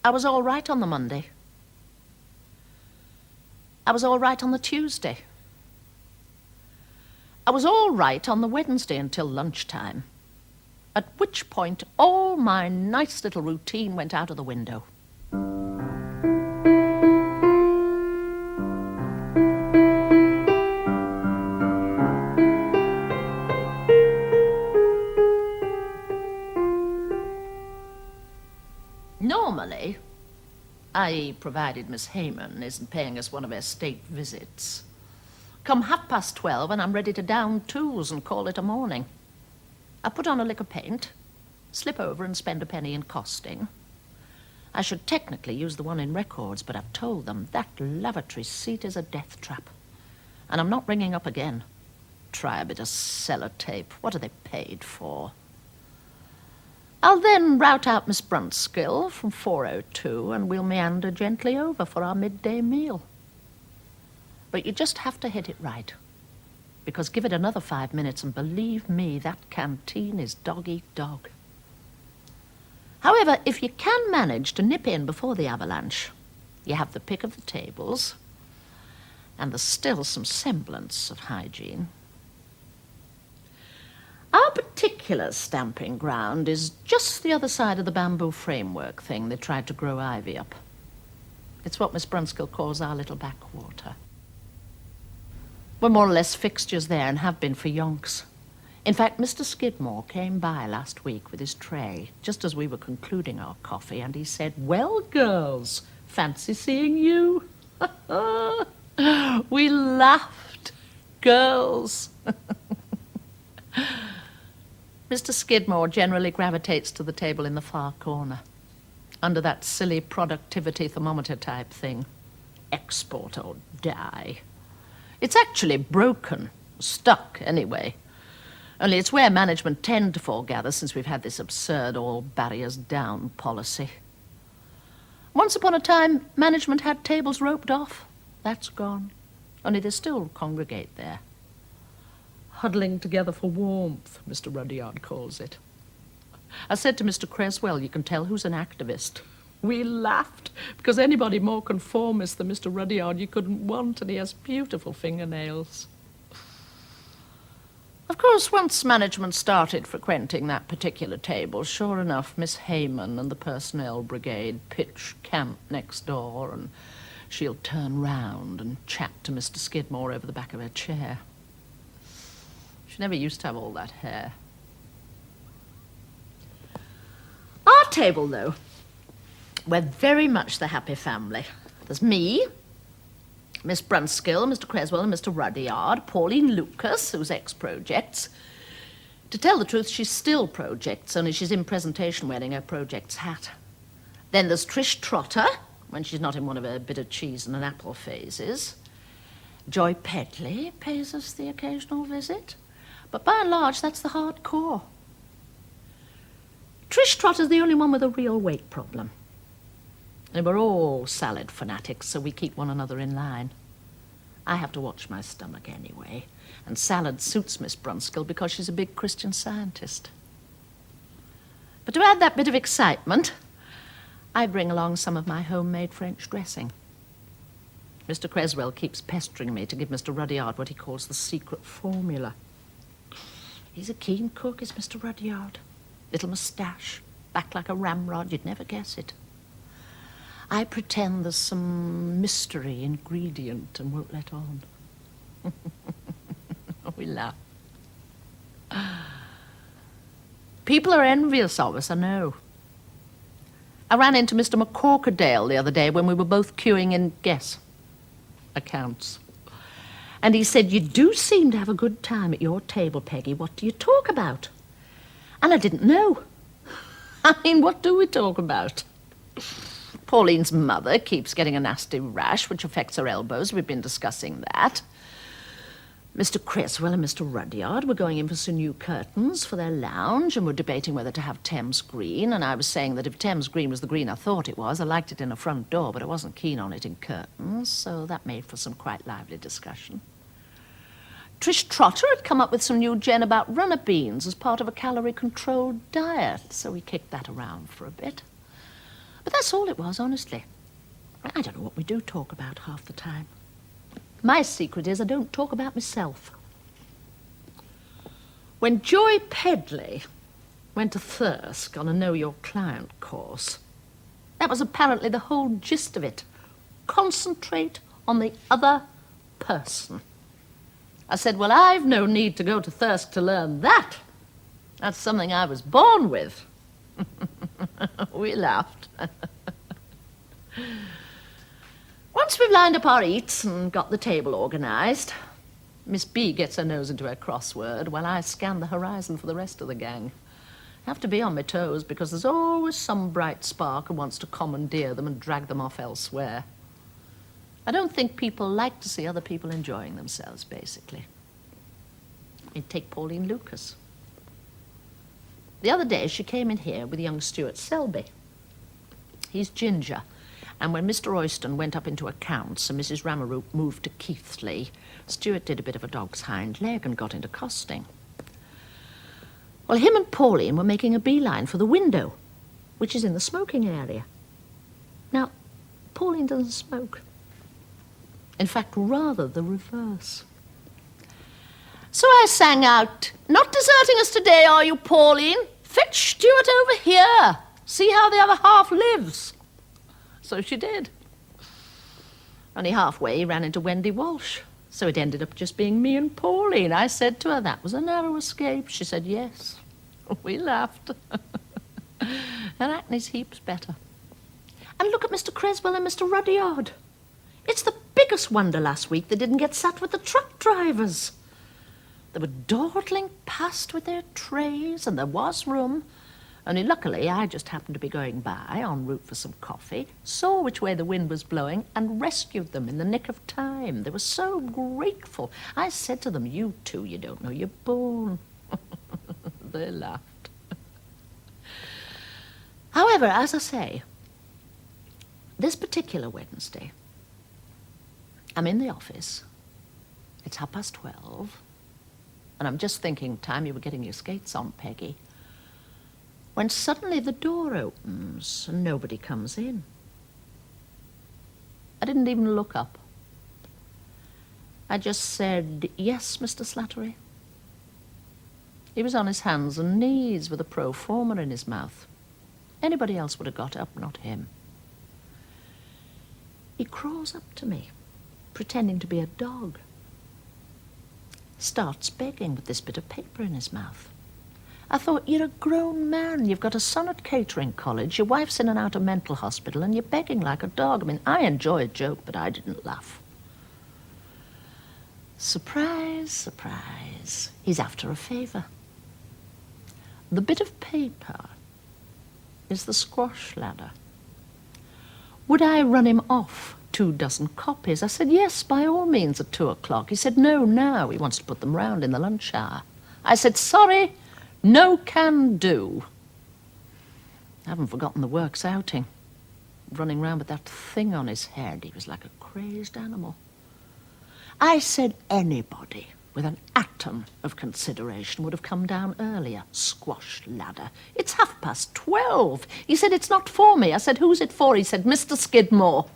I was all right on the Monday. I was all right on the Tuesday. I was all right on the Wednesday until lunchtime, at which point all my nice little routine went out of the window. Normally, i.e. provided Miss Hayman isn't paying us one of her state visits, come 12:30 and I'm ready to down tools and call it a morning. I put on a lick of paint, slip over and spend a penny in costing. I should technically use the one in records, but I've told them that lavatory seat is a death trap. And I'm not ringing up again. Try a bit of sellotape. What are they paid for? I'll then rout out Miss Brunskill from 4:02 and we'll meander gently over for our midday meal. But you just have to hit it right. Because give it another 5 minutes and believe me, that canteen is dog-eat-dog. However, if you can manage to nip in before the avalanche, you have the pick of the tables and there's still some semblance of hygiene. Our particular stamping ground is just the other side of the bamboo framework thing they tried to grow ivy up. It's what Miss Brunskill calls our little backwater. We're more or less fixtures there and have been for yonks. In fact, Mr. Skidmore came by last week with his tray, just as we were concluding our coffee, and he said, "Well, girls, fancy seeing you." We laughed. Girls. Mr. Skidmore generally gravitates to the table in the far corner, under that silly productivity thermometer type thing. Export or die. It's actually broken, stuck anyway. Only it's where management tend to foregather since we've had this absurd all barriers down policy. Once upon a time, management had tables roped off. That's gone. Only they still congregate there. Huddling together for warmth, Mr. Rudyard calls it. I said to Mr. Creswell, you can tell who's an activist. We laughed, because anybody more conformist than Mr. Rudyard you couldn't want, and he has beautiful fingernails. Of course, once management started frequenting that particular table, sure enough, Miss Hayman and the personnel brigade pitch camp next door, and she'll turn round and chat to Mr. Skidmore over the back of her chair. She never used to have all that hair. Our table, though, we're very much the happy family. There's me, Miss Brunskill, Mr. Creswell and Mr. Rudyard, Pauline Lucas, who's ex-Projects. To tell the truth, she's still Projects, only she's in presentation wearing her Projects hat. Then there's Trish Trotter, when she's not in one of her bit of cheese and an apple phases. Joy Pedley pays us the occasional visit. But by and large, that's the hardcore. Trish Trotter's the only one with a real weight problem. And we're all salad fanatics, so we keep one another in line. I have to watch my stomach anyway, and salad suits Miss Brunskill because she's a big Christian Scientist. But to add that bit of excitement, I bring along some of my homemade French dressing. Mr. Creswell keeps pestering me to give Mr. Rudyard what he calls the secret formula. He's a keen cook, is Mr. Rudyard. Little moustache, back like a ramrod, you'd never guess it. I pretend there's some mystery ingredient and won't let on. We laugh. People are envious of us, I know. I ran into Mr. McCorkerdale the other day when we were both queuing in, guess, accounts. And he said, "You do seem to have a good time at your table, Peggy. What do you talk about?" And I didn't know. I mean, what do we talk about? Pauline's mother keeps getting a nasty rash, which affects her elbows. We've been discussing that. Mr. Creswell and Mr. Rudyard were going in for some new curtains for their lounge, and were debating whether to have Thames Green, and I was saying that if Thames Green was the green I thought it was, I liked it in a front door, but I wasn't keen on it in curtains, so that made for some quite lively discussion. Trish Trotter had come up with some new gen about runner beans as part of a calorie-controlled diet, so we kicked that around for a bit. But that's all it was, honestly. I don't know what we do talk about half the time. My secret is I don't talk about myself. When Joy Pedley went to Thirsk on a Know Your Client course, that was apparently the whole gist of it. Concentrate on the other person. I said, well, I've no need to go to Thirsk to learn that. That's something I was born with. We laughed. Once we've lined up our eats and got the table organised, Miss B gets her nose into her crossword while I scan the horizon for the rest of the gang. I have to be on my toes because there's always some bright spark who wants to commandeer them and drag them off elsewhere. I don't think people like to see other people enjoying themselves, basically. Take Pauline Lucas. The other day she came in here with young Stuart Selby. He's ginger, and when Mr. Royston went up into accounts and Mrs. Ramaroop moved to Keighley, Stuart did a bit of a dog's hind leg and got into costing. Well, him and Pauline were making a beeline for the window, which is in the smoking area. Now, Pauline doesn't smoke. In fact, rather the reverse. So I sang out, "Not deserting us today, are you, Pauline? Fetch Stuart over here. See how the other half lives." So she did. Only halfway he ran into Wendy Walsh. So it ended up just being me and Pauline. I said to her, that was a narrow escape. She said, yes. We laughed. And Hackney's heaps better. And look at Mr. Creswell and Mr. Rudyard. It's the biggest wonder last week they didn't get sat with the truck drivers. They were dawdling past with their trays, and there was room. Only luckily, I just happened to be going by, en route for some coffee, saw which way the wind was blowing, and rescued them in the nick of time. They were so grateful. I said to them, "You two, you don't know your bone." They laughed. However, as I say, this particular Wednesday, I'm in the office. It's 12:30, and I'm just thinking, time you were getting your skates on, Peggy, when suddenly the door opens and nobody comes in. I didn't even look up. I just said, "Yes, Mr. Slattery." He was on his hands and knees with a pro forma in his mouth. Anybody else would have got up, not him. He crawls up to me, pretending to be a dog. Starts begging with this bit of paper in his mouth. I thought, you're a grown man, you've got a son at catering college, your wife's in and out of mental hospital, and you're begging like a dog. I mean, I enjoy a joke, but I didn't laugh. Surprise, surprise, he's after a favour. The bit of paper is the squash ladder. Would I run him off 24 copies? I said, yes, by all means, at 2:00. He said, no, now. He wants to put them round in the lunch hour. I said, sorry, no can do. I haven't forgotten the works outing. Running round with that thing on his head. He was like a crazed animal. I said anybody with an atom of consideration would have come down earlier. Squash ladder. It's 12:30. He said, it's not for me. I said, who's it for? He said, Mr. Skidmore.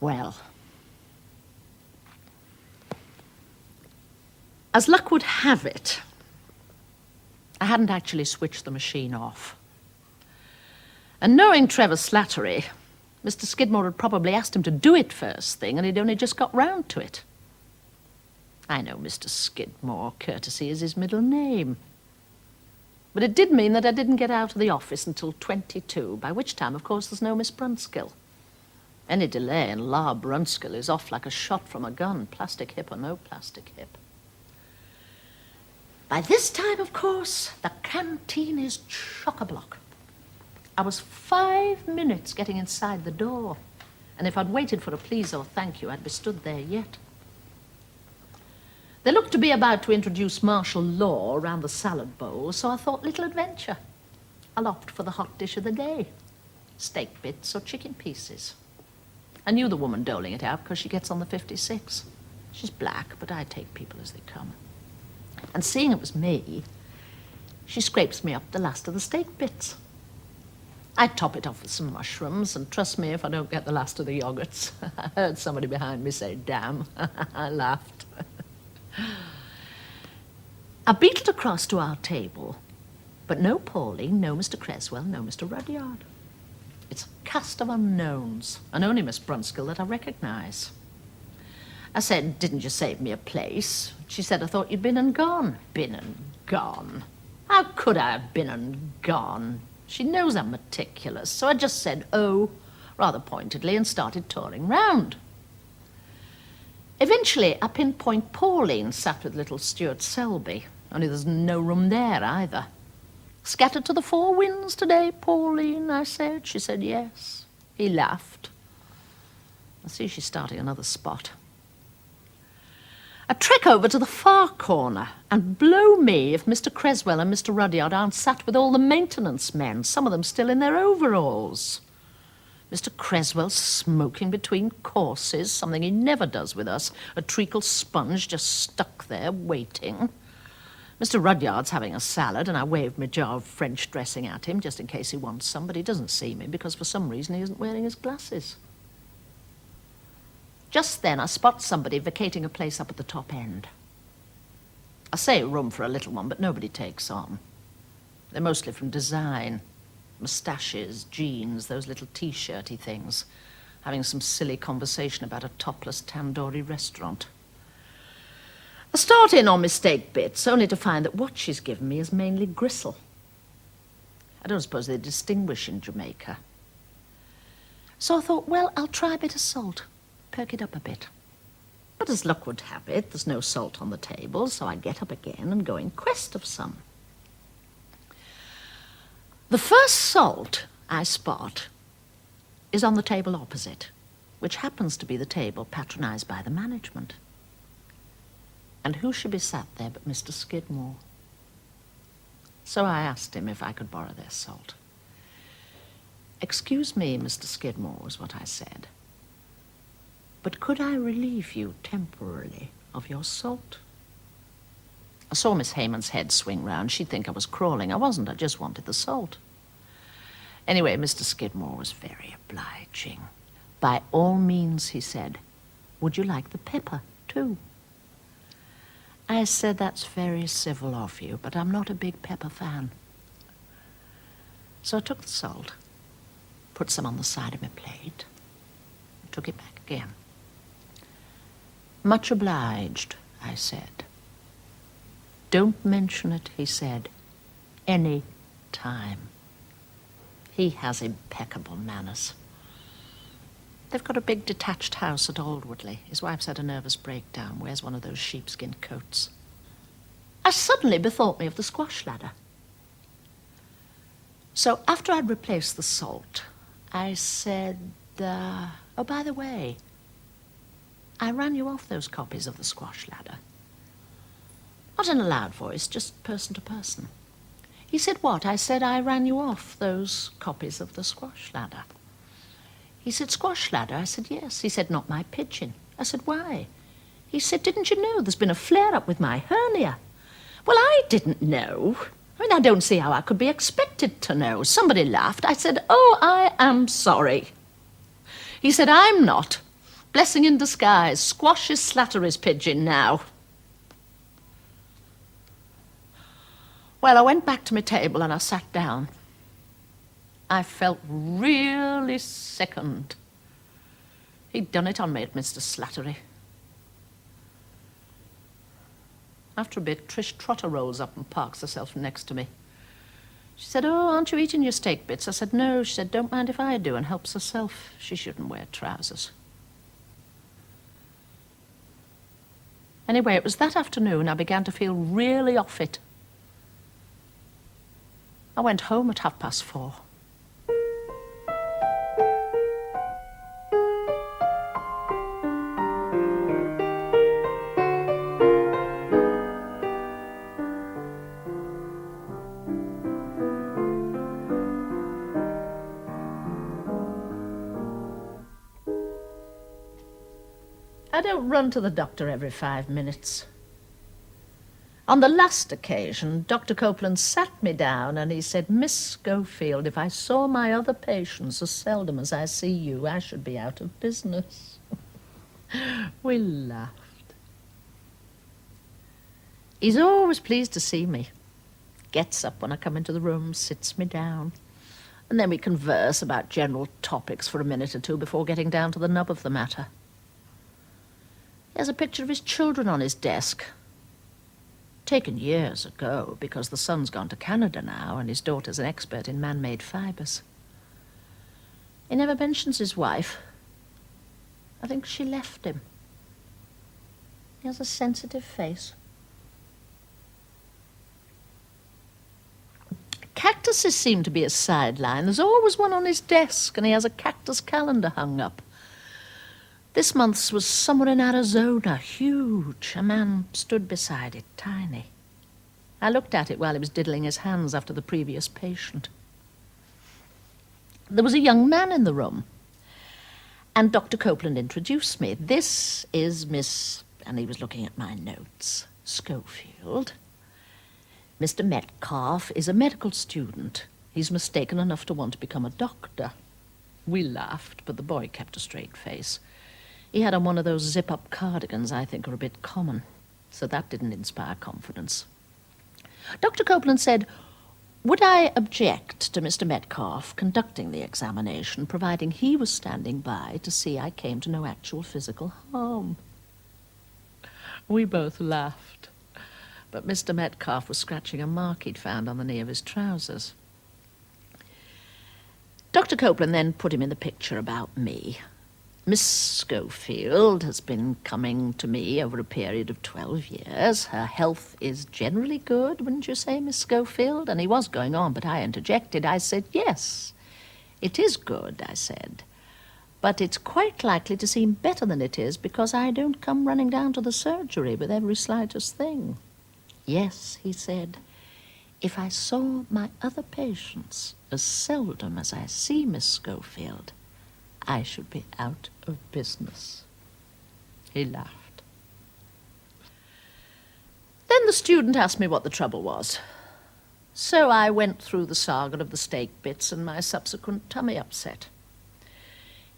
Well, as luck would have it, I hadn't actually switched the machine off. And knowing Trevor Slattery, Mr. Skidmore had probably asked him to do it first thing, and he'd only just got round to it. I know Mr. Skidmore, courtesy is his middle name. But it did mean that I didn't get out of the office until 22, by which time, of course, there's no Miss Brunskill. Any delay and La Brunskill is off like a shot from a gun, plastic hip or no plastic hip. By this time, of course, the canteen is chock-a-block. I was 5 minutes getting inside the door, and if I'd waited for a please or thank you, I'd be stood there yet. They looked to be about to introduce martial law around the salad bowl, so I thought, little adventure. I'll opt for the hot dish of the day, steak bits or chicken pieces. I knew the woman doling it out because she gets on the 56. She's black, but I take people as they come. And seeing it was me, she scrapes me up the last of the steak bits. I top it off with some mushrooms, and trust me if I don't get the last of the yogurts. I heard somebody behind me say, damn. I laughed. I beetled across to our table, but no Pauline, no Mr. Creswell, no Mr. Rudyard. It's a cast of unknowns, and only Miss Brunskill that I recognise. I said, didn't you save me a place? She said, I thought you'd been and gone. Been and gone? How could I have been and gone? She knows I'm meticulous, so I just said, oh, rather pointedly, and started touring round. Eventually, I pinpoint Pauline sat with little Stuart Selby, only there's no room there either. Scattered to the four winds today, Pauline, I said. She said yes. He laughed. I see she's starting another spot. I trek over to the far corner, and blow me if Mr. Creswell and Mr. Rudyard aren't sat with all the maintenance men, some of them still in their overalls. Mr. Creswell smoking between courses, something he never does with us, a treacle sponge just stuck there waiting. Mr. Rudyard's having a salad, and I waved my jar of French dressing at him just in case he wants some, but he doesn't see me because for some reason he isn't wearing his glasses. Just then I spot somebody vacating a place up at the top end. I say room for a little one, but nobody takes on. They're mostly from design. Moustaches, jeans, those little T-shirty things, having some silly conversation about a topless tandoori restaurant. I start in on mistake bits, only to find that what she's given me is mainly gristle. I don't suppose they distinguish in Jamaica. So I thought, well, I'll try a bit of salt, perk it up a bit. But as luck would have it, there's no salt on the table, so I get up again and go in quest of some. The first salt I spot is on the table opposite, which happens to be the table patronised by the management. And who should be sat there but Mr. Skidmore? So I asked him if I could borrow their salt. Excuse me, Mr. Skidmore, was what I said, but could I relieve you temporarily of your salt? I saw Miss Hayman's head swing round. She'd think I was crawling. I wasn't. I just wanted the salt. Anyway, Mr. Skidmore was very obliging. By all means, he said, would you like the pepper, too? I said, that's very civil of you, but I'm not a big pepper fan. So I took the salt, put some on the side of my plate, and took it back again. Much obliged, I said. Don't mention it, he said, any time. He has impeccable manners. They've got a big detached house at Aldwoodley. His wife's had a nervous breakdown, wears one of those sheepskin coats. I suddenly bethought me of the squash ladder. So after I'd replaced the salt, I said, oh, by the way, I ran you off those copies of the squash ladder. Not in a loud voice, just person to person. He said, what? I said, I ran you off those copies of the squash ladder. He said, squash ladder? I said, yes. He said, not my pigeon. I said, why? He said, didn't you know there's been a flare-up with my hernia? Well, I didn't know. I mean, I don't see how I could be expected to know. Somebody laughed. I said, oh, I am sorry. He said, I'm not. Blessing in disguise. Squash is Slattery's pigeon now. Well, I went back to my table and I sat down. I felt really sickened. He'd done it on me at Mr. Slattery. After a bit, Trish Trotter rolls up and parks herself next to me. She said, oh, aren't you eating your steak bits? I said, no. She said, don't mind if I do, and helps herself. She shouldn't wear trousers. Anyway, it was that afternoon I began to feel really off it. I went home at 4:30. I don't run to the doctor every 5 minutes. On the last occasion, Dr. Copeland sat me down and he said, "Miss Schofield, if I saw my other patients as seldom as I see you, I should be out of business." We laughed. He's always pleased to see me. Gets up when I come into the room, sits me down, and then we converse about general topics for a minute or two before getting down to the nub of the matter. He has a picture of his children on his desk, taken years ago because the son's gone to Canada now and his daughter's an expert in man-made fibres. He never mentions his wife. I think she left him. He has a sensitive face. Cactuses seem to be a sideline. There's always one on his desk, and he has a cactus calendar hung up. This month's was somewhere in Arizona, huge. A man stood beside it, tiny. I looked at it while he was diddling his hands after the previous patient. There was a young man in the room, and Dr. Copeland introduced me. "This is Miss," and he was looking at my notes, "Schofield. Mr. Metcalf is a medical student. He's mistaken enough to want to become a doctor." We laughed, but the boy kept a straight face. He had on one of those zip-up cardigans I think are a bit common, so that didn't inspire confidence. Dr. Copeland said, would I object to Mr. Metcalf conducting the examination, providing he was standing by to see I came to no actual physical harm? We both laughed. But Mr. Metcalf was scratching a mark he'd found on the knee of his trousers. Dr. Copeland then put him in the picture about me. "Miss Schofield has been coming to me over a period of 12 years. Her health is generally good, wouldn't you say, Miss Schofield?" And he was going on, but I interjected. I said, "Yes, it is good," I said. "But it's quite likely to seem better than it is because I don't come running down to the surgery with every slightest thing." "Yes," he said, "if I saw my other patients as seldom as I see Miss Schofield, I should be out of business." He laughed. Then the student asked me what the trouble was. So I went through the saga of the steak bits and my subsequent tummy upset.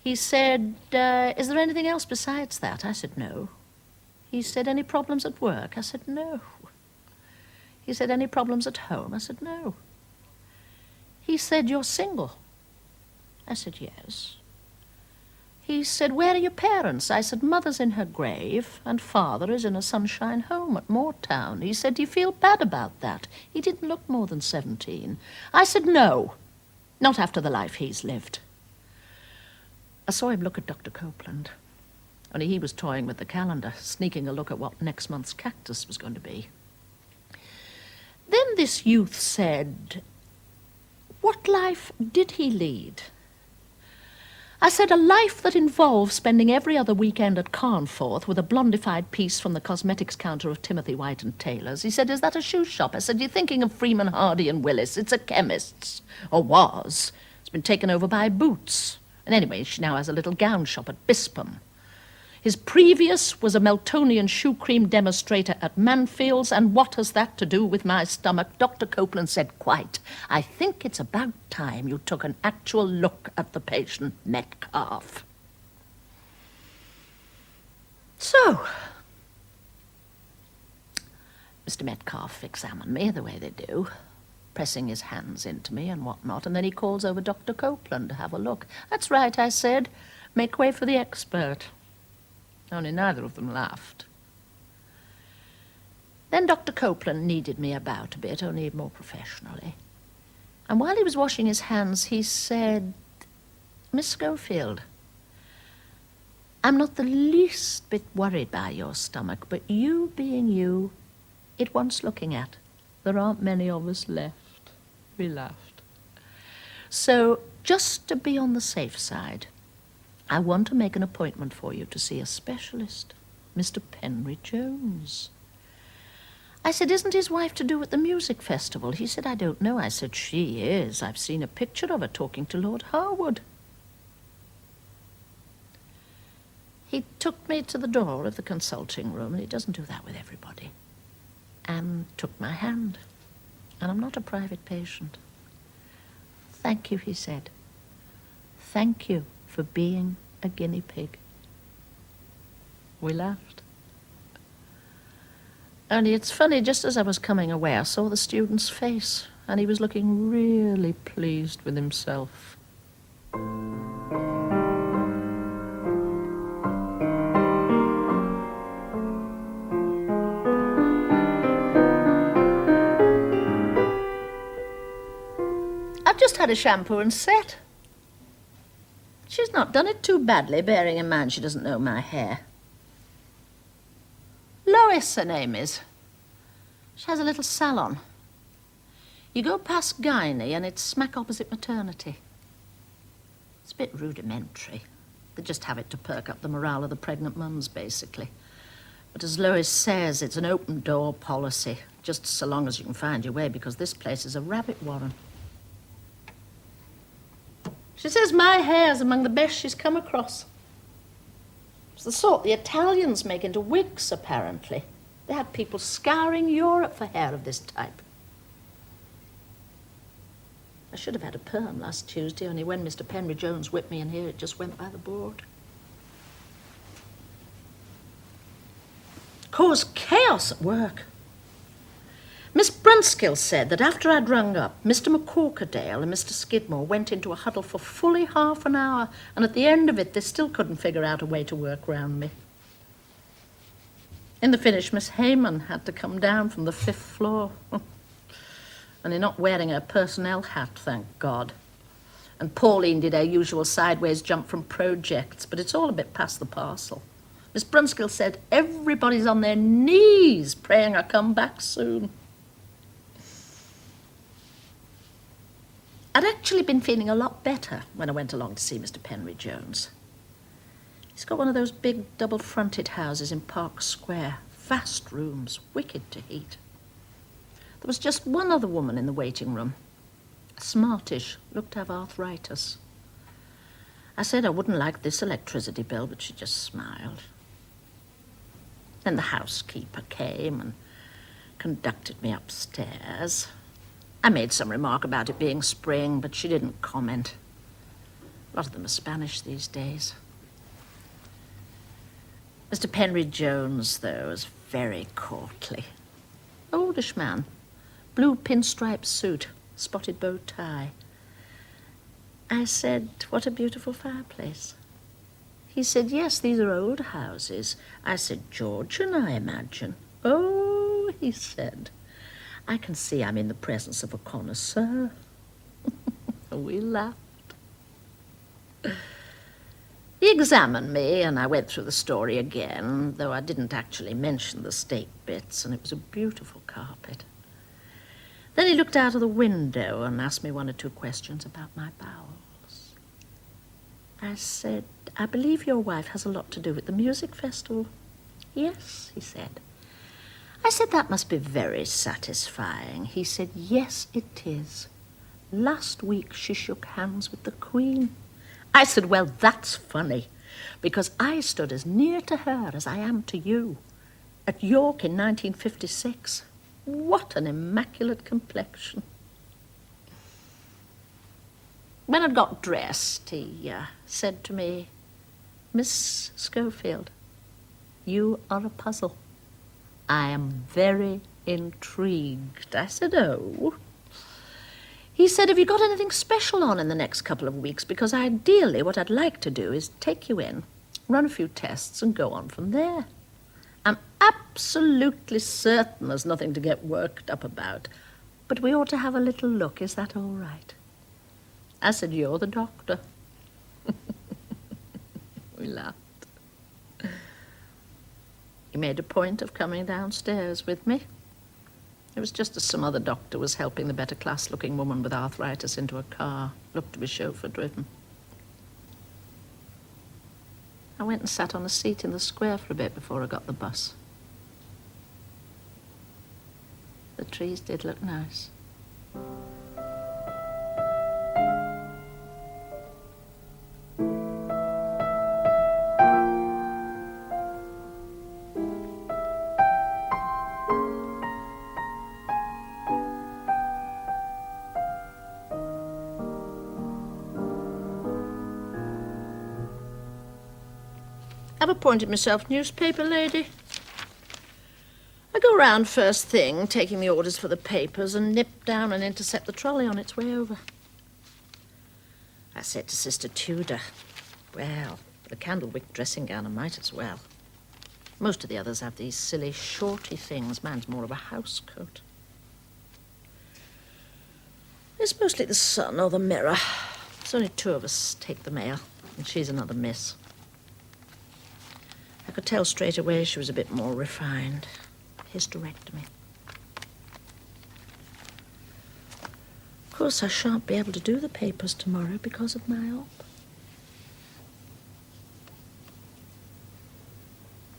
He said, "Is there anything else besides that?" I said, "No." He said, "Any problems at work?" I said, "No." He said, "Any problems at home?" I said, "No." He said, "You're single?" I said, "Yes." He said, "Where are your parents?" I said, "Mother's in her grave and father is in a sunshine home at Moortown." He said, "Do you feel bad about that?" He didn't look more than 17. I said, "No, not after the life he's lived." I saw him look at Dr. Copeland. Only he was toying with the calendar, sneaking a look at what next month's cactus was going to be. Then this youth said, "What life did he lead?" I said, "A life that involves spending every other weekend at Carnforth with a blondified piece from the cosmetics counter of Timothy White and Taylor's." He said, "Is that a shoe shop?" I said, "You're thinking of Freeman Hardy and Willis. It's a chemist's, or was. It's been taken over by Boots. And anyway, she now has a little gown shop at Bispam. His previous was a Meltonian shoe cream demonstrator at Manfield's, and what has that to do with my stomach?" Dr. Copeland said, "Quite. I think it's about time you took an actual look at the patient, Metcalf." So, Mr. Metcalf examined me the way they do, pressing his hands into me and whatnot, and then he calls over Dr. Copeland to have a look. "That's right," I said. "Make way for the expert." Only neither of them laughed. Then Dr. Copeland kneaded me about a bit, only more professionally. And while he was washing his hands, he said, "Miss Schofield, I'm not the least bit worried by your stomach, but you being you, it wants looking at. There aren't many of us left." We laughed. "So, just to be on the safe side, I want to make an appointment for you to see a specialist, Mr. Penry Jones." I said, "Isn't his wife to do at the music festival?" He said, "I don't know." I said, "She is. I've seen a picture of her talking to Lord Harwood." He took me to the door of the consulting room, and he doesn't do that with everybody. and took my hand. And I'm not a private patient. "Thank you," he said. "Thank you for being a guinea pig." We laughed. Only it's funny, just as I was coming away, I saw the student's face, and he was looking really pleased with himself. I've just had a shampoo and set. She's not done it too badly, bearing in mind she doesn't know my hair. Lois, her name is. She has a little salon. You go past gynae and it's smack opposite maternity. It's a bit rudimentary. They just have it to perk up the morale of the pregnant mums, basically. But as Lois says, it's an open door policy, just so long as you can find your way, because this place is a rabbit warren. She says my hair's among the best she's come across. It's the sort the Italians make into wigs, apparently. They have people scouring Europe for hair of this type. I should have had a perm last Tuesday, only when Mr. Penry Jones whipped me in here, it just went by the board. Caused chaos at work. Miss Brunskill said that after I'd rung up, Mr. McCorkerdale and Mr. Skidmore went into a huddle for fully half an hour, and at the end of it, they still couldn't figure out a way to work round me. In the finish, Miss Heyman had to come down from the 5th floor. And they're not wearing her personnel hat, thank God. And Pauline did her usual sideways jump from projects, but it's all a bit past the parcel. Miss Brunskill said everybody's on their knees praying I come back soon. I'd actually been feeling a lot better when I went along to see Mr. Penry Jones. He's got one of those big double-fronted houses in Park Square. Vast rooms, wicked to heat. There was just one other woman in the waiting room. Smartish, looked to have arthritis. I said I wouldn't like this electricity bill, but she just smiled. Then the housekeeper came and conducted me upstairs. I made some remark about it being spring, but she didn't comment. A lot of them are Spanish these days. Mr. Penry Jones, though, was very courtly. Oldish man, blue pinstripe suit, spotted bow tie. I said, "What a beautiful fireplace." He said, "Yes, these are old houses." I said, "Georgian, I imagine." "Oh," he said, "I can see I'm in the presence of a connoisseur." We laughed. He examined me, and I went through the story again, though I didn't actually mention the steak bits, and it was a beautiful carpet. Then he looked out of the window and asked me one or two questions about my bowels. I said, "I believe your wife has a lot to do with the music festival." "Yes," he said. I said, "That must be very satisfying." He said, "Yes, it is. Last week she shook hands with the Queen." I said, "Well, that's funny, because I stood as near to her as I am to you at York in 1956. What an immaculate complexion." When I'd got dressed, he said to me, "Miss Schofield, you are a puzzle. I am very intrigued." I said, "Oh." He said, "Have you got anything special on in the next couple of weeks? Because ideally what I'd like to do is take you in, run a few tests, and go on from there. I'm absolutely certain there's nothing to get worked up about, but we ought to have a little look. Is that all right?" I said, "You're the doctor." We laughed. He made a point of coming downstairs with me. It was just as some other doctor was helping the better class-looking woman with arthritis into a car. Looked to be chauffeur-driven. I went and sat on a seat in the square for a bit before I got the bus. The trees did look nice. I've appointed myself newspaper lady. I go round first thing, taking the orders for the papers, and nip down and intercept the trolley on its way over. I said to Sister Tudor, well, the Candlewick dressing gown, I might as well. Most of the others have these silly shorty things. Mine's more of a house coat. It's mostly the Sun or the Mirror. There's only 2 of us take the mail, and she's another miss. I could tell straight away she was a bit more refined. Hysterectomy. Of course, I shan't be able to do the papers tomorrow because of my op.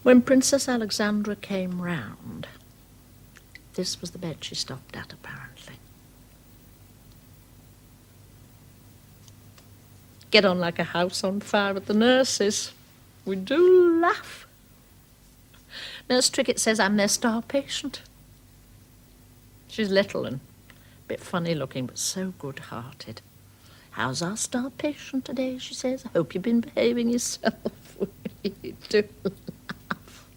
When Princess Alexandra came round, this was the bed she stopped at, apparently. Get on like a house on fire with the nurses. We do laugh. Nurse Trickett says I'm their star patient. She's little and a bit funny looking, but so good-hearted. How's our star patient today, she says. I hope you've been behaving yourself. You do laugh.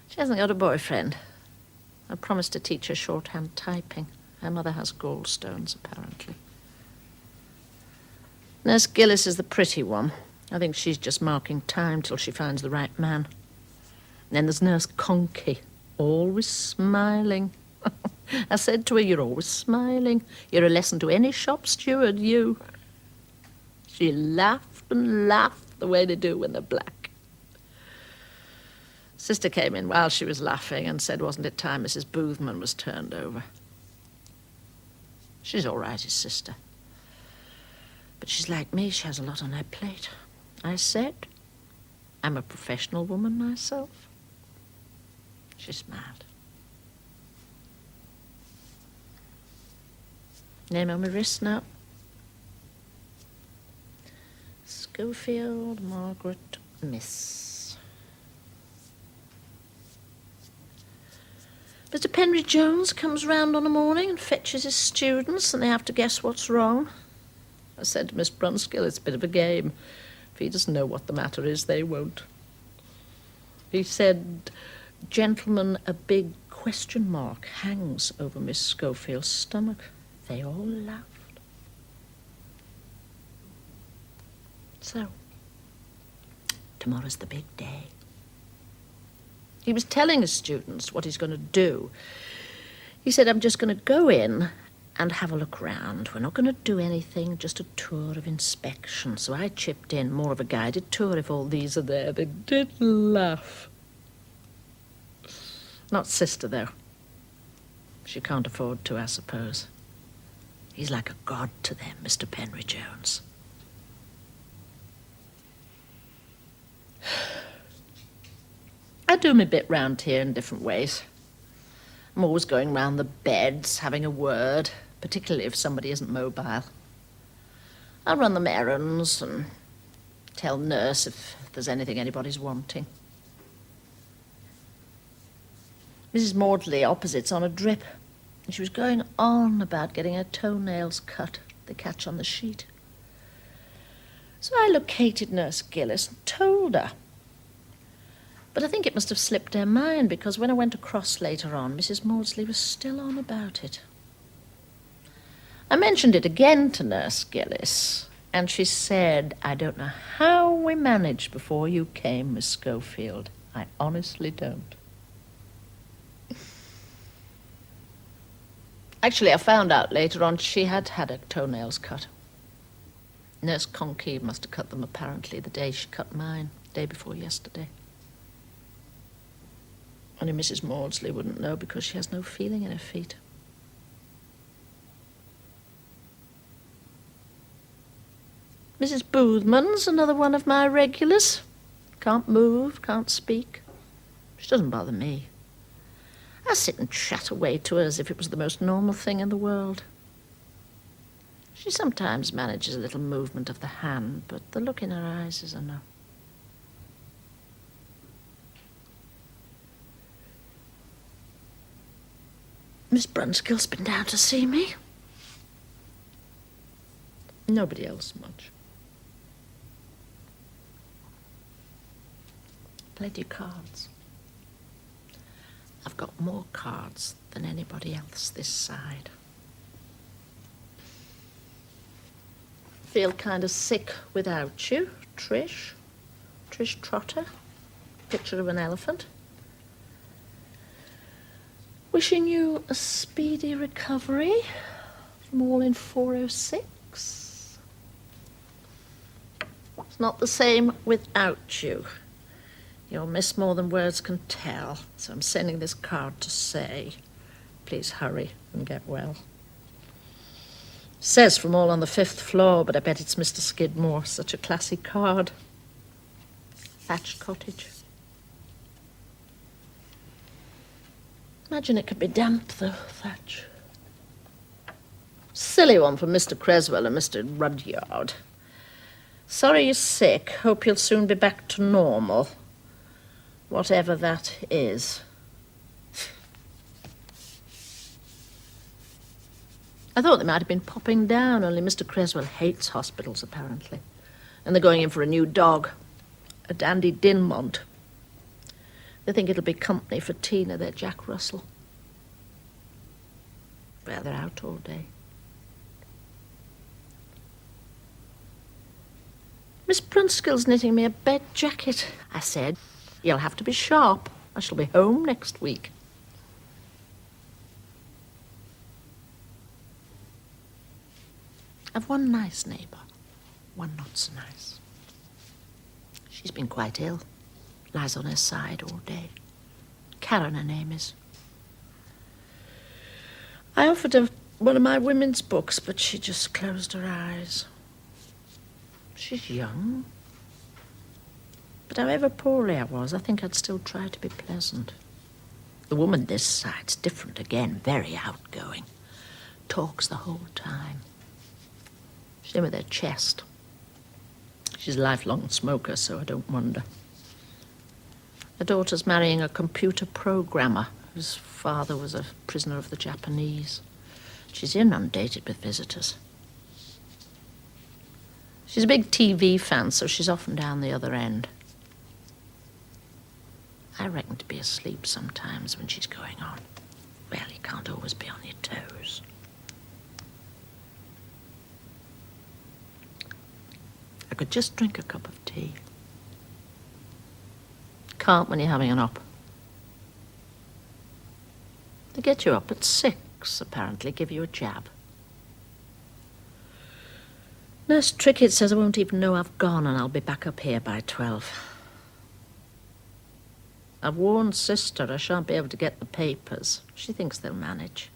She hasn't got a boyfriend. I promised to teach her shorthand typing. Her mother has gallstones, apparently. Nurse Gillis is the pretty one. I think she's just marking time till she finds the right man. And then there's Nurse Conky, always smiling. I said to her, you're always smiling. You're a lesson to any shop steward, you. She laughed and laughed the way they do when they're black. Sister came in while she was laughing and said, wasn't it time Mrs. Boothman was turned over? She's all right, his sister. But she's like me, she has a lot on her plate. I said, I'm a professional woman myself. She smiled. Name on my wrist now. Schofield Margaret Miss. Mr. Penry Jones comes round on a morning and fetches his students, and they have to guess what's wrong. I said to Miss Brunskill, it's a bit of a game. If he doesn't know what the matter is, they won't. He said, gentlemen, a big question mark hangs over Miss Schofield's stomach. They all laughed. So, tomorrow's the big day. He was telling his students what he's going to do. He said, I'm just going to go in and have a look round. We're not going to do anything, just a tour of inspection. So I chipped in, more of a guided tour if all these are there. They did laugh. Not Sister, though. She can't afford to, I suppose. He's like a god to them, Mr. Penry Jones. I do my bit round here in different ways. I'm always going round the beds, having a word, particularly if somebody isn't mobile. I'll run them errands and tell nurse if there's anything anybody's wanting. Mrs. Maudsley opposite's on a drip, and she was going on about getting her toenails cut. They catch on the sheet. So I located Nurse Gillis and told her. But I think it must have slipped her mind, because when I went across later on, Mrs. Maudsley was still on about it. I mentioned it again to Nurse Gillis, and she said, I don't know how we managed before you came, Miss Schofield. I honestly don't. Actually, I found out later on she had had her toenails cut. Nurse Conky must have cut them apparently the day she cut mine, the day before yesterday. Only Mrs. Maudsley wouldn't know because she has no feeling in her feet. Mrs. Boothman's another one of my regulars. Can't move, can't speak. She doesn't bother me. I sit and chat away to her as if it was the most normal thing in the world. She sometimes manages a little movement of the hand, but the look in her eyes is a no. Miss Brunskill's been down to see me. Nobody else much. plenty of cards. I've got more cards than anybody else this side. Feel kind of sick without you, Trish. Trish Trotter. Picture of an elephant. Wishing you a speedy recovery from all in 406. It's not the same without you. You'll miss more than words can tell, so I'm sending this card to say, please hurry and get well. Says from all on the 5th floor, but I bet it's Mr. Skidmore. Such a classy card. Thatched cottage. Imagine it could be damp, though, thatch. Silly one from Mr. Creswell and Mr. Rudyard. Sorry you're sick. Hope you'll soon be back to normal. Whatever that is. I thought they might have been popping down, only Mr. Creswell hates hospitals, apparently. And they're going in for a new dog, a Dandy Dinmont. They think it'll be company for Tina, their Jack Russell. Well, they're out all day. Miss Brunskill's knitting me a bed jacket. I said, you'll have to be sharp. I shall be home next week. I've one nice neighbour, one not so nice. She's been quite ill. Lies on her side all day. Karen, her name is. I offered her one of my women's books, but she just closed her eyes. She's young. But however poorly I was, I think I'd still try to be pleasant. The woman this side's different again, very outgoing. Talks the whole time. She's in with her chest. She's a lifelong smoker, so I don't wonder. Her daughter's marrying a computer programmer whose father was a prisoner of the Japanese. She's inundated with visitors. She's a big TV fan, so she's often down the other end. I reckon to be asleep sometimes when she's going on. Well, you can't always be on your toes. I could just drink a cup of tea. Can't when you're having an op. They get you up at 6, apparently, give you a jab. Nurse Trickett says I won't even know I've gone and I'll be back up here by 12. I've warned Sister I shan't be able to get the papers. She thinks they'll manage.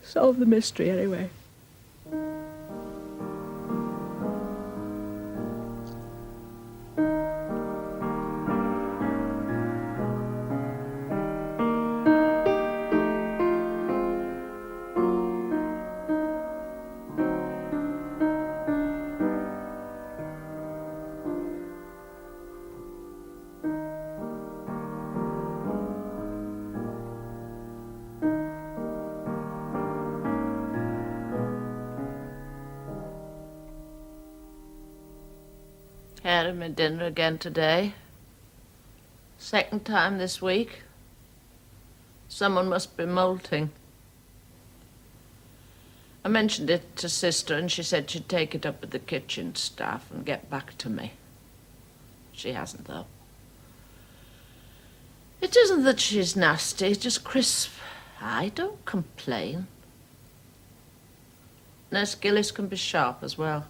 Solve the mystery anyway. Had my dinner again today. Second time this week. Someone must be molting. I mentioned it to Sister and she said she'd take it up with the kitchen staff and get back to me. She hasn't, though. It isn't that she's nasty, it's just crisp. I don't complain. Nurse Gillis can be sharp as well.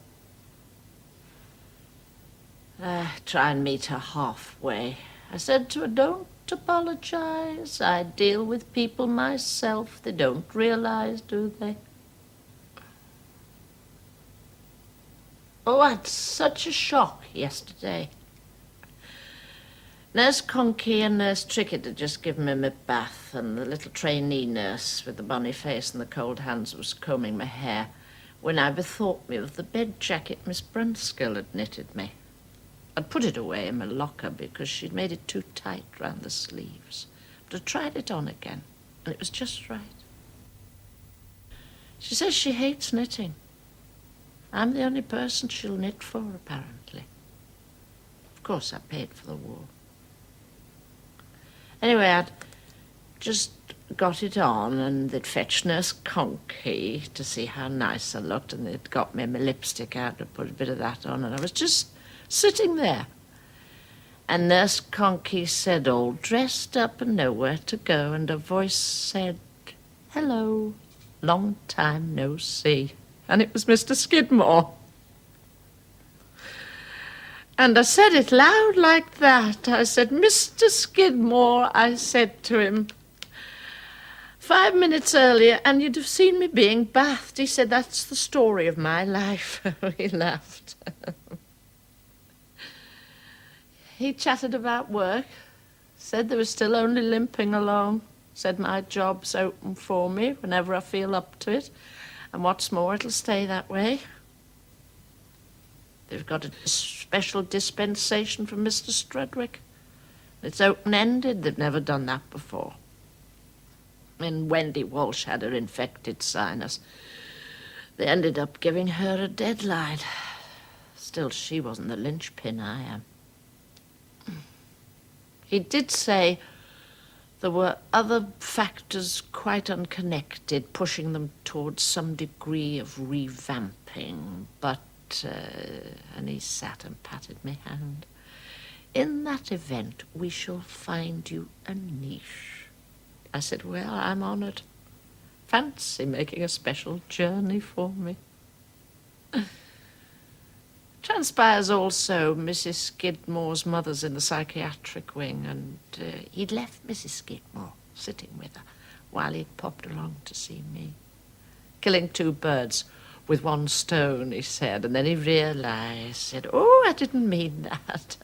Try and meet her halfway. I said to her, don't apologize. I deal with people myself. They don't realize, do they? Oh, I had such a shock yesterday. Nurse Conkey and Nurse Trickett had just given me my bath, and the little trainee nurse with the bonny face and the cold hands was combing my hair when I bethought me of the bed jacket Miss Brunskill had knitted me. I'd put it away in my locker because she'd made it too tight round the sleeves. But I tried it on again, and it was just right. She says she hates knitting. I'm the only person she'll knit for, apparently. Of course, I paid for the wool. Anyway, I'd just got it on, and they'd fetched Nurse Conky to see how nice I looked, and they'd got me my lipstick out and put a bit of that on, and I was just sitting there. And Nurse Conky said, all dressed up and nowhere to go, and her voice said, hello, long time no see. And it was Mr. Skidmore. And I said it loud like that. I said, Mr. Skidmore, I said to him, 5 minutes earlier, and you'd have seen me being bathed. He said, that's the story of my life. He laughed. He chatted about work, said they were still only limping along, said my job's open for me whenever I feel up to it, and what's more, it'll stay that way. They've got a special dispensation from Mr. Strudwick. It's open-ended. They've never done that before. When Wendy Walsh had her infected sinus, they ended up giving her a deadline. Still, she wasn't the linchpin, I am. He did say there were other factors quite unconnected, pushing them towards some degree of revamping, but, and he sat and patted me hand, in that event we shall find you a niche. I said, well, I'm honoured. Fancy making a special journey for me. Transpires also Mrs. Skidmore's mother's in the psychiatric wing, and he'd left Mrs. Skidmore sitting with her while he'd popped along to see me. Killing 2 birds with 1 stone, he said, and then he realised, said, oh, I didn't mean that.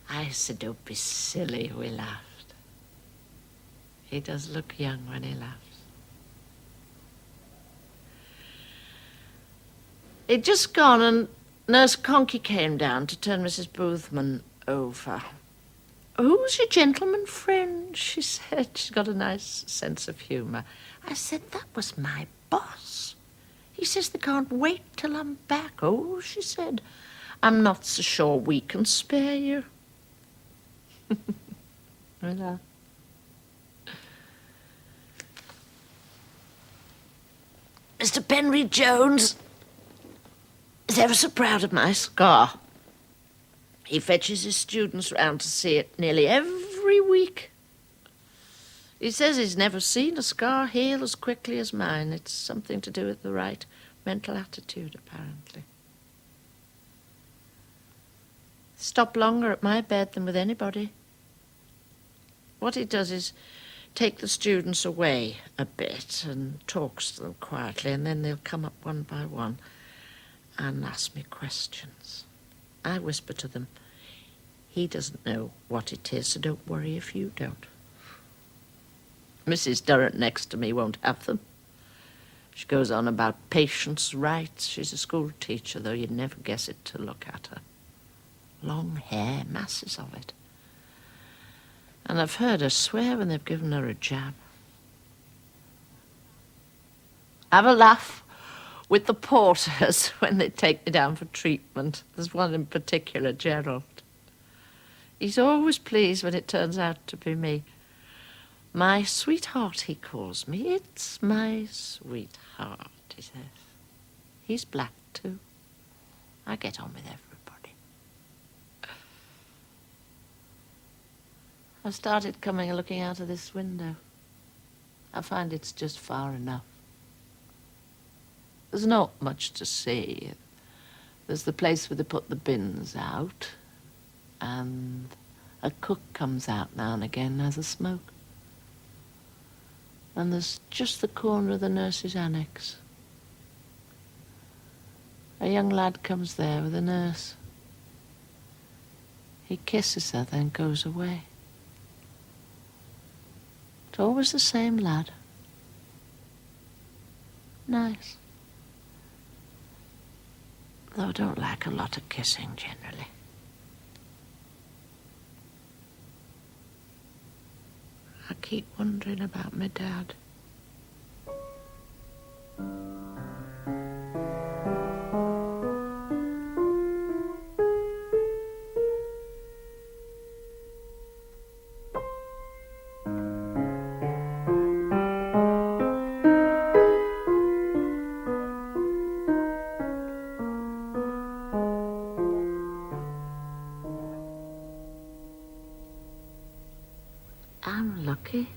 I said, don't be silly, we laughed. He does look young when he laughs. He'd just gone, and Nurse Conky came down to turn Mrs. Boothman over. Who's your gentleman friend? She said. She's got a nice sense of humour. I said, that was my boss. He says they can't wait till I'm back. Oh, she said, I'm not so sure we can spare you. Well, Mr. Penry Jones is ever so proud of my scar. He fetches his students round to see it nearly every week. He says he's never seen a scar heal as quickly as mine. It's something to do with the right mental attitude, apparently. Stop longer at my bed than with anybody. What he does is take the students away a bit and talks to them quietly, and then they'll come up one by one and ask me questions. I whisper to them, he doesn't know what it is, so don't worry if you don't. Mrs. Durrant next to me won't have them. She goes on about patients' rights. She's a school teacher, though you'd never guess it to look at her. Long hair, masses of it. And I've heard her swear when they've given her a jab. Have a laugh with the porters when they take me down for treatment. There's one in particular, Gerald. He's always pleased when it turns out to be me. My sweetheart, he calls me. It's my sweetheart, he says. He's black, too. I get on with everybody. I've started coming and looking out of this window. I find it's just far enough. There's not much to see. There's the place where they put the bins out, and a cook comes out now and again and has a smoke. And there's just the corner of the nurse's annex. A young lad comes there with a nurse. He kisses her, then goes away. It's always the same lad. Nice. Though I don't like a lot of kissing, generally. I keep wondering about my dad. I'm lucky.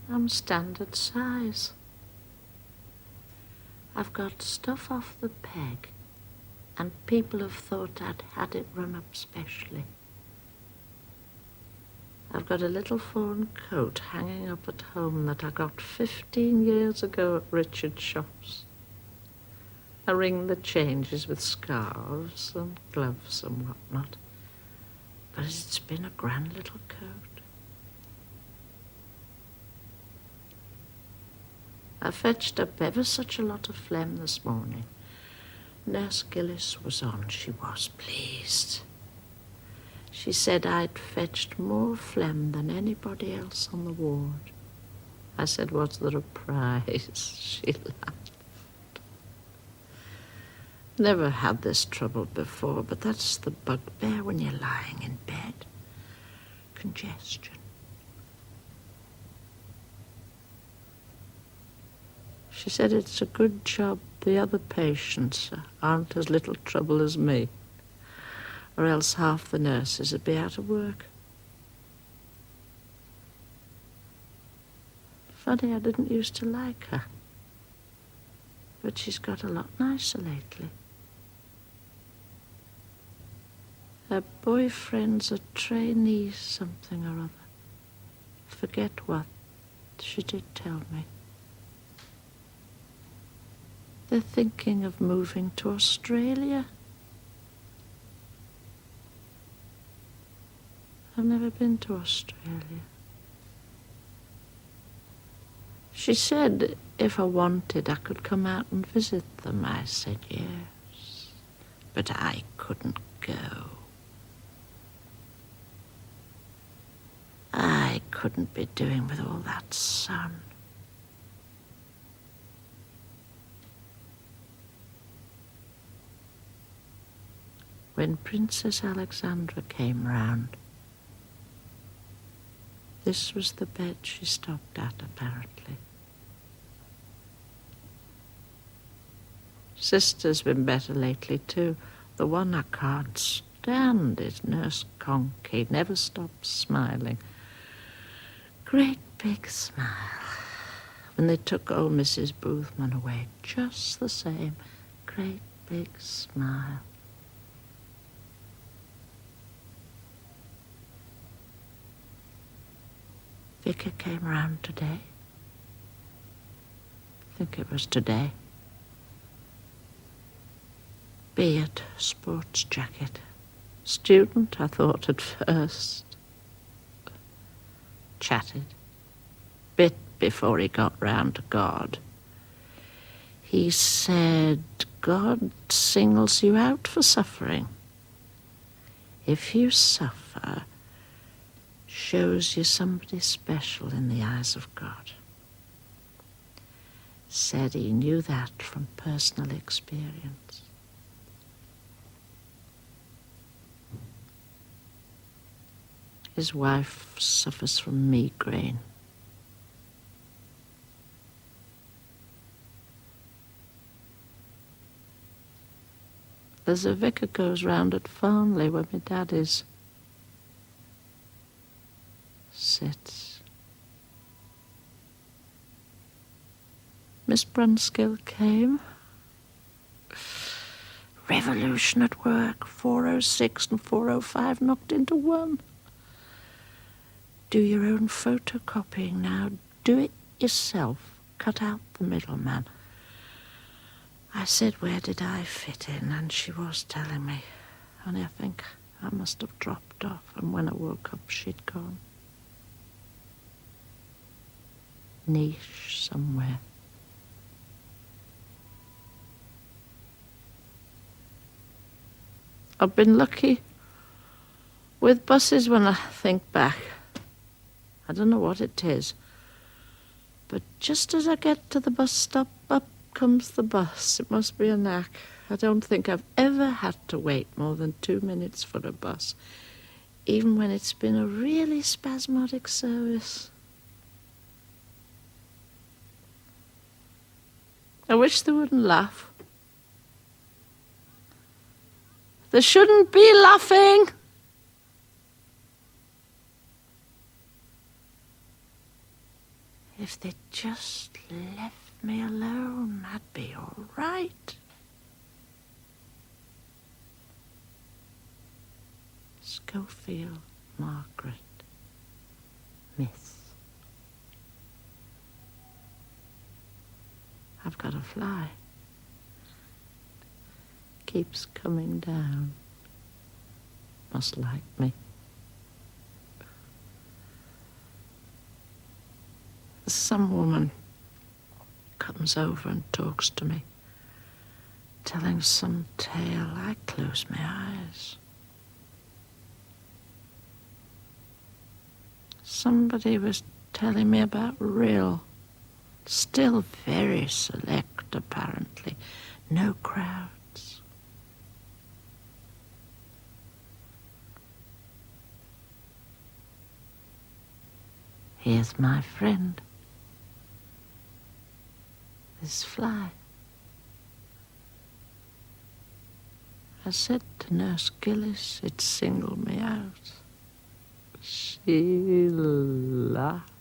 I'm standard size. I've got stuff off the peg, and people have thought I'd had it run up specially. I've got a little fawn coat hanging up at home that I got 15 years ago at Richard's shops. I ring the changes with scarves and gloves and whatnot. But it's been a grand little coat. I fetched up ever such a lot of phlegm this morning. Nurse Gillis was on. She was pleased. She said I'd fetched more phlegm than anybody else on the ward. I said, what's the prize? She laughed. Never had this trouble before, but that's the bugbear when you're lying in bed. Congestion. She said it's a good job the other patients aren't as little trouble as me, or else half the nurses would be out of work. Funny, I didn't used to like her, but she's got a lot nicer lately. Her boyfriend's a trainee something or other. Forget what. She did tell me. They're thinking of moving to Australia. I've never been to Australia. She said if I wanted, I could come out and visit them. I said yes, but I couldn't go. I couldn't be doing with all that sun. When Princess Alexandra came round, this was the bed she stopped at, apparently. Sister's been better lately, too. The one I can't stand is Nurse Conky. Never stops smiling. Great big smile. When they took old Mrs. Boothman away, just the same. Great big smile. Vicar came round today. I think it was today. Beard, sports jacket. Student, I thought at first. Chatted. Bit before he got round to God. He said, God singles you out for suffering. If you suffer, shows you somebody special in the eyes of God. Said he knew that from personal experience. His wife suffers from migraine. There's a vicar goes round at Farnley where my dad is. Sits. Miss Brunskill came. Revolution at work. 406 and 405 knocked into one. Do your own photocopying now. Do it yourself. Cut out the middleman. I said, where did I fit in? And she was telling me. Only I think I must have dropped off, and when I woke up, she'd gone. Niche somewhere. I've been lucky with buses when I think back. I don't know what it is, but just as I get to the bus stop, up comes the bus. It must be a knack. I don't think I've ever had to wait more than 2 minutes for a bus, even when it's been a really spasmodic service. I wish they wouldn't laugh. They shouldn't be laughing. If they'd just left me alone, I'd be all right. Schofield, Margaret, Miss. I've got a fly. Keeps coming down. Must like me. Some woman comes over and talks to me, telling some tale. I close my eyes. Somebody was telling me about Rill. Still very select, apparently. No crowds. Here's my friend. This fly. I said to Nurse Gillis, it singled me out. She laughed.